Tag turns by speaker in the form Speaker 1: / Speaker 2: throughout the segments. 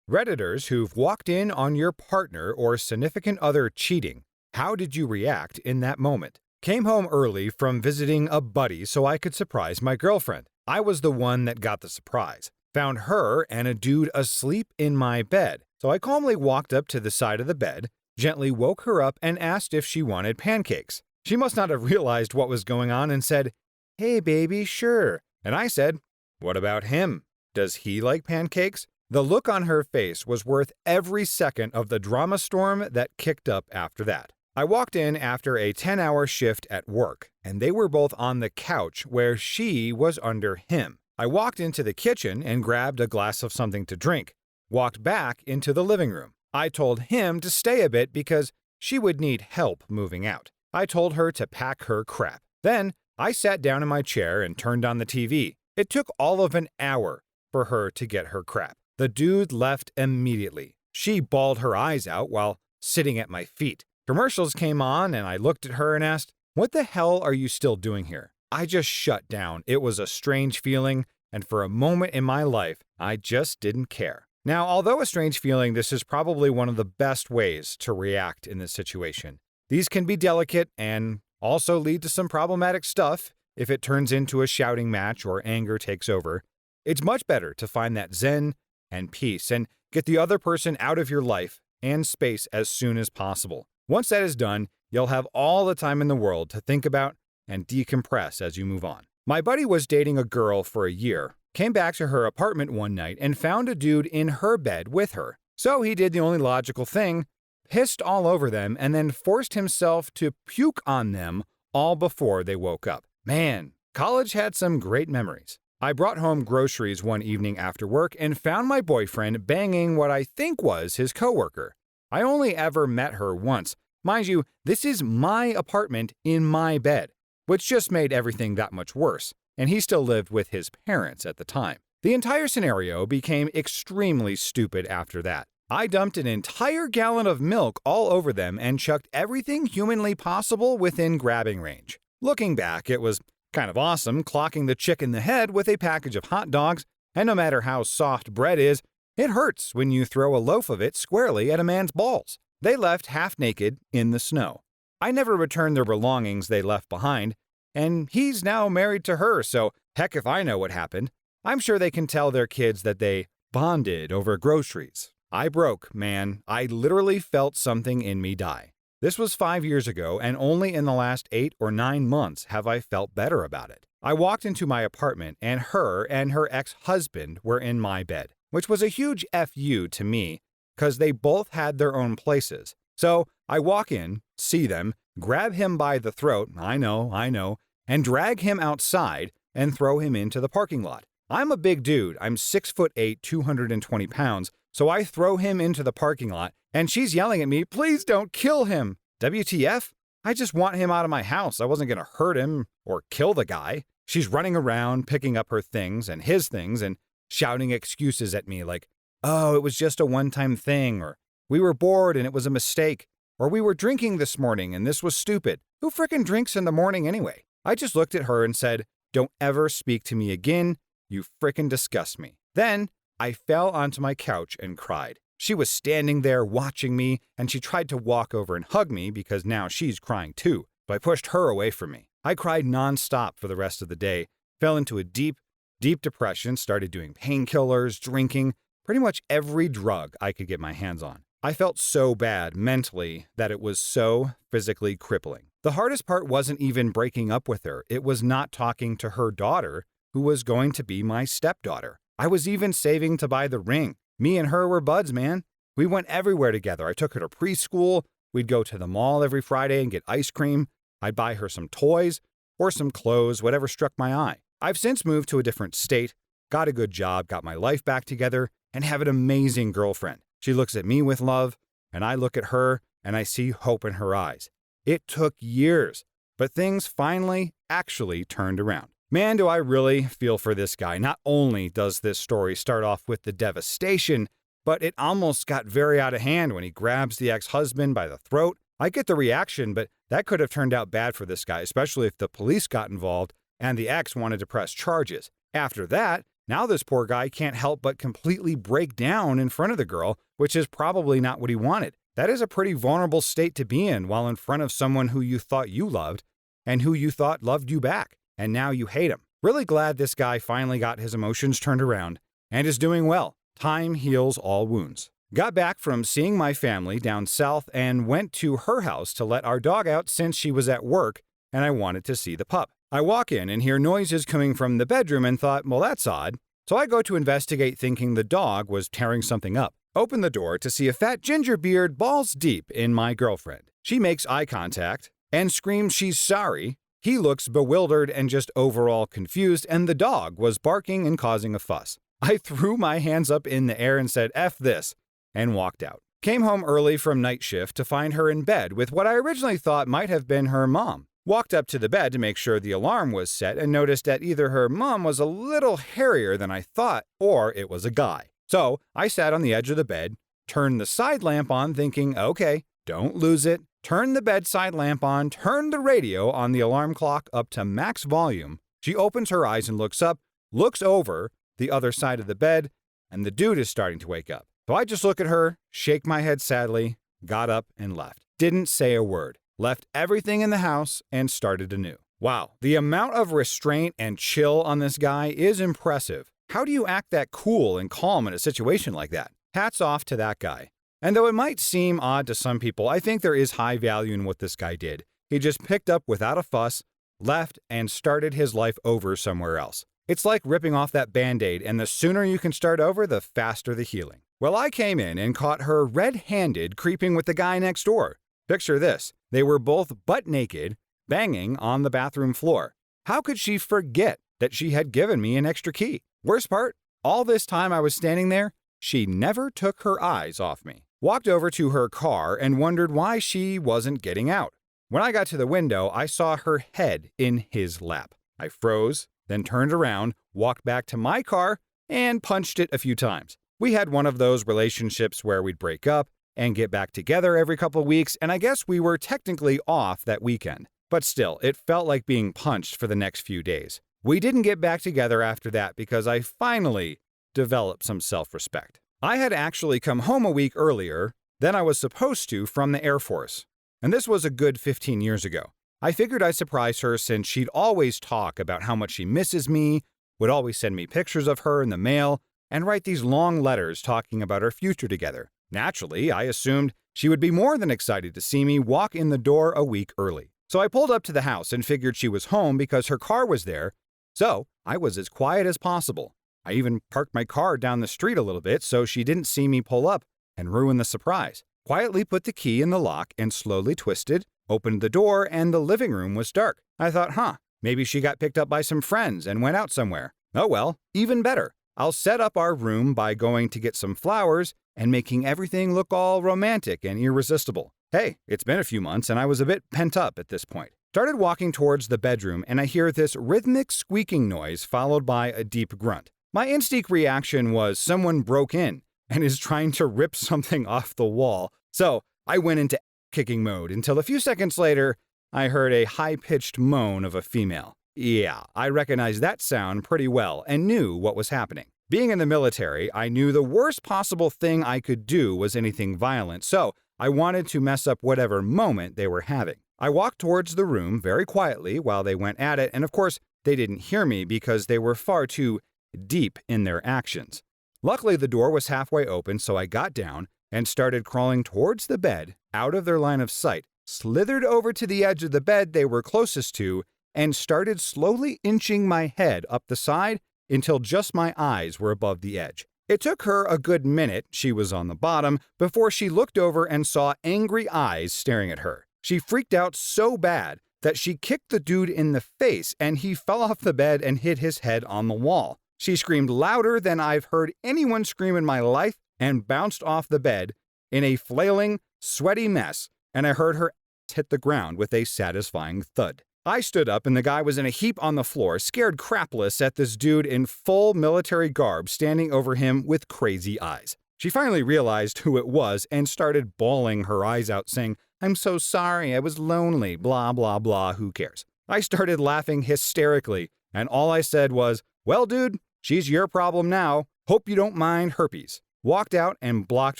Speaker 1: Redditors who've walked in on your partner or significant other cheating. How did you react in that moment? Came home early from visiting a buddy so I could surprise my girlfriend. I was the one that got the surprise. Found her and a dude asleep in my bed, so I calmly walked up to the side of the bed, gently woke her up and asked if she wanted pancakes. She must not have realized what was going on and said, "Hey baby, sure." And I said, "What about him? Does he like pancakes?" The look on her face was worth every second of the drama storm that kicked up after that. I walked in after a 10-hour shift at work, and they were both on the couch where she was under him. I walked into the kitchen and grabbed a glass of something to drink, walked back into the living room. I told him to stay a bit because she would need help moving out. I told her to pack her crap. Then I sat down in my chair and turned on the TV. It took all of an hour for her to get her crap. The dude left immediately. She bawled her eyes out while sitting at my feet. Commercials came on and I looked at her and asked, "What the hell are you still doing here?" I just shut down. It was a strange feeling, and for a moment in my life, I just didn't care. Now, although a strange feeling, this is probably one of the best ways to react in this situation. These can be delicate and also lead to some problematic stuff if it turns into a shouting match or anger takes over. It's much better to find that zen and peace and get the other person out of your life and space as soon as possible. Once that is done, you'll have all the time in the world to think about and decompress as you move on. My buddy was dating a girl for a year, came back to her apartment one night and found a dude in her bed with her. So he did the only logical thing, pissed all over them, and then forced himself to puke on them all before they woke up. Man, college had some great memories. I brought home groceries one evening after work and found my boyfriend banging what I think was his coworker. I only ever met her once. Mind you, this is my apartment in my bed, which just made everything that much worse, and he still lived with his parents at the time. The entire scenario became extremely stupid after that. I dumped an entire gallon of milk all over them and chucked everything humanly possible within grabbing range. Looking back, it was kind of awesome clocking the chick in the head with a package of hot dogs, and no matter how soft bread is, it hurts when you throw a loaf of it squarely at a man's balls. They left half naked in the snow. I never returned their belongings they left behind, and he's now married to her, so heck if I know what happened. I'm sure they can tell their kids that they bonded over groceries. I broke, man. I literally felt something in me die. This was 5 years ago, and only in the last 8 or 9 months have I felt better about it. I walked into my apartment, and her ex-husband were in my bed, which was a huge FU to me, because they both had their own places. So I walk in, see them, grab him by the throat, I know, and drag him outside and throw him into the parking lot. I'm a big dude. I'm 6'8", 220 pounds, so I throw him into the parking lot, and she's yelling at me, "Please don't kill him." WTF? I just want him out of my house. I wasn't going to hurt him or kill the guy. She's running around, picking up her things and his things and shouting excuses at me like, "Oh, it was just a one-time thing," or "We were bored and it was a mistake," or "We were drinking this morning and this was stupid." Who frickin' drinks in the morning anyway? I just looked at her and said, "Don't ever speak to me again. You frickin' disgust me." Then I fell onto my couch and cried. She was standing there watching me, and she tried to walk over and hug me because now she's crying too, but I pushed her away from me. I cried nonstop for the rest of the day, fell into a deep depression, started doing painkillers, drinking, pretty much every drug I could get my hands on. I felt so bad mentally that it was so physically crippling. The hardest part wasn't even breaking up with her. It was not talking to her daughter, who was going to be my stepdaughter. I was even saving to buy the ring. Me and her were buds, man. We went everywhere together. I took her to preschool. We'd go to the mall every Friday and get ice cream. I'd buy her some toys or some clothes, whatever struck my eye. I've since moved to a different state, got a good job, got my life back together, and have an amazing girlfriend. She looks at me with love, and I look at her, and I see hope in her eyes. It took years, but things finally actually turned around. Man, do I really feel for this guy. Not only does this story start off with the devastation, but it almost got very out of hand when he grabs the ex-husband by the throat. I get the reaction, but that could have turned out bad for this guy, especially if the police got involved and the ex wanted to press charges. After that, Now this poor guy can't help but completely break down in front of the girl, which is probably not what he wanted. That is a pretty vulnerable state to be in while in front of someone who you thought you loved and who you thought loved you back, and now you hate him. Really glad this guy finally got his emotions turned around and is doing well. Time heals all wounds. Got back from seeing my family down south and went to her house to let our dog out since she was at work and I wanted to see the pup. I walk in and hear noises coming from the bedroom and thought, well, that's odd. So I go to investigate thinking the dog was tearing something up. Open the door to see a fat ginger beard balls deep in my girlfriend. She makes eye contact and screams she's sorry. He looks bewildered and just overall confused, and the dog was barking and causing a fuss. I threw my hands up in the air and said, F this, and walked out. Came home early from night shift to find her in bed with what I originally thought might have been her mom. Walked up to the bed to make sure the alarm was set and noticed that either her mom was a little hairier than I thought or it was a guy. So I sat on the edge of the bed, turned the side lamp on thinking, okay, don't lose it. Turn the bedside lamp on, turn the radio on the alarm clock up to max volume. She opens her eyes and looks up, looks over the other side of the bed, and the dude is starting to wake up. So I just look at her, shake my head sadly, got up and left. Didn't say a word. Left everything in the house and started anew. Wow, the amount of restraint and chill on this guy is impressive. How do you act that cool and calm in a situation like that? Hats off to that guy. And though it might seem odd to some people, I think there is high value in what this guy did. He just picked up without a fuss, left, and started his life over somewhere else. It's like ripping off that Band-Aid, and the sooner you can start over, the faster the healing. Well, I came in and caught her red-handed creeping with the guy next door. Picture this. They were both butt naked, banging on the bathroom floor. How could she forget that she had given me an extra key? Worst part, all this time I was standing there, she never took her eyes off me. Walked over to her car and wondered why she wasn't getting out. When I got to the window, I saw her head in his lap. I froze, then turned around, walked back to my car, and punched it a few times. We had one of those relationships where we'd break up and get back together every couple of weeks, and I guess we were technically off that weekend. But still, it felt like being punched for the next few days. We didn't get back together after that because I finally developed some self-respect. I had actually come home a week earlier than I was supposed to from the Air Force, and this was a good 15 years ago. I figured I'd surprise her since she'd always talk about how much she misses me, would always send me pictures of her in the mail, and write these long letters talking about our future together. Naturally, I assumed she would be more than excited to see me walk in the door a week early. So I pulled up to the house and figured she was home because her car was there, so I was as quiet as possible. I even parked my car down the street a little bit so she didn't see me pull up and ruin the surprise. Quietly put the key in the lock and slowly twisted, opened the door, and the living room was dark. I thought, maybe she got picked up by some friends and went out somewhere. Oh well, even better. I'll set up our room by going to get some flowers and making everything look all romantic and irresistible. Hey, it's been a few months and I was a bit pent up at this point. Started walking towards the bedroom and I hear this rhythmic squeaking noise followed by a deep grunt. My instinct reaction was someone broke in and is trying to rip something off the wall. So I went into kicking mode until a few seconds later, I heard a high-pitched moan of a female. Yeah, I recognized that sound pretty well and knew what was happening. Being in the military, I knew the worst possible thing I could do was anything violent, so I wanted to mess up whatever moment they were having. I walked towards the room very quietly while they went at it, and of course, they didn't hear me because they were far too deep in their actions. Luckily, the door was halfway open, so I got down and started crawling towards the bed, out of their line of sight, slithered over to the edge of the bed they were closest to, and started slowly inching my head up the side until just my eyes were above the edge. It took her a good minute, she was on the bottom, before she looked over and saw angry eyes staring at her. She freaked out so bad that she kicked the dude in the face and he fell off the bed and hit his head on the wall. She screamed louder than I've heard anyone scream in my life and bounced off the bed in a flailing, sweaty mess, and I heard her hit the ground with a satisfying thud. I stood up and the guy was in a heap on the floor, scared crapless at this dude in full military garb standing over him with crazy eyes. She finally realized who it was and started bawling her eyes out saying, "I'm so sorry, I was lonely, blah, blah, blah, who cares?" I started laughing hysterically, and all I said was, "Well, dude, She's your problem now. Hope you don't mind herpes. Walked out and blocked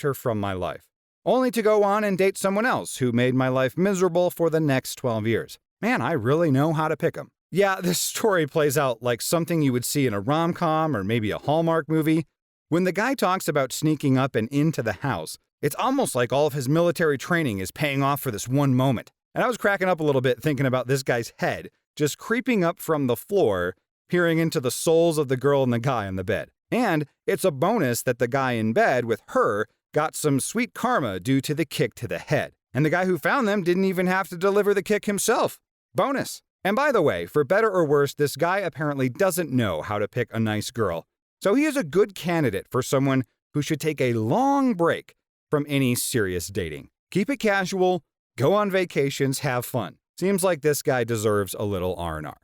Speaker 1: her from my life. Only to go on and date someone else who made my life miserable for the next 12 years. Man, I really know how to pick 'em. Yeah, this story plays out like something you would see in a rom-com or maybe a Hallmark movie. When the guy talks about sneaking up and into the house, it's almost like all of his military training is paying off for this one moment. And I was cracking up a little bit thinking about this guy's head just creeping up from the floor, peering into the souls of the girl and the guy in the bed. And it's a bonus that the guy in bed with her got some sweet karma due to the kick to the head. And the guy who found them didn't even have to deliver the kick himself. Bonus. And by the way, for better or worse, this guy apparently doesn't know how to pick a nice girl. So he is a good candidate for someone who should take a long break from any serious dating. Keep it casual, go on vacations, have fun. Seems like this guy deserves a little R&R.